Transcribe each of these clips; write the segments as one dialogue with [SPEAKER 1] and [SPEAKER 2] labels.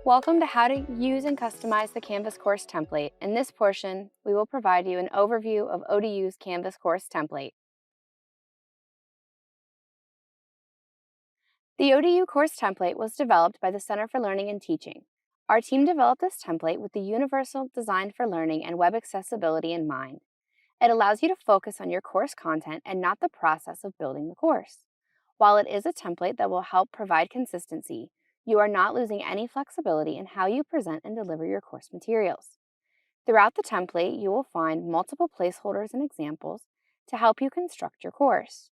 [SPEAKER 1] Welcome to how to use and customize the Canvas Course Template. In this portion, we will provide you an overview of ODU's Canvas Course Template. The ODU Course Template was developed by the Center for Learning and Teaching. Our team developed this template with the universal design for learning and web accessibility in mind. It allows you to focus on your course content and not the process of building the course. While it is a template that will help provide consistency, you are not losing any flexibility in how you present and deliver your course materials. Throughout the template, you will find multiple placeholders and examples to help you construct your course.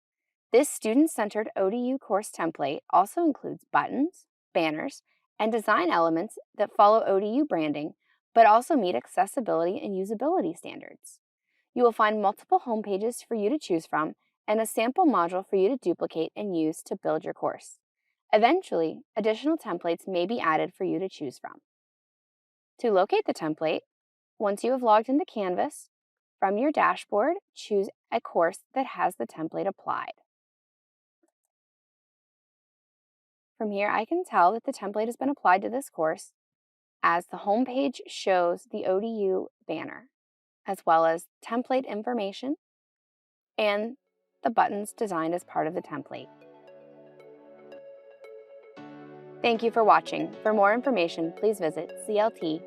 [SPEAKER 1] This student-centered ODU course template also includes buttons, banners, and design elements that follow ODU branding, but also meet accessibility and usability standards. You will find multiple home pages for you to choose from and a sample module for you to duplicate and use to build your course. Eventually, additional templates may be added for you to choose from. To locate the template, once you have logged into Canvas, from your dashboard, choose a course that has the template applied. From here, I can tell that the template has been applied to this course as the home page shows the ODU banner, as well as template information and the buttons designed as part of the template. Thank you for watching. For more information, please visit clt.odu.edu.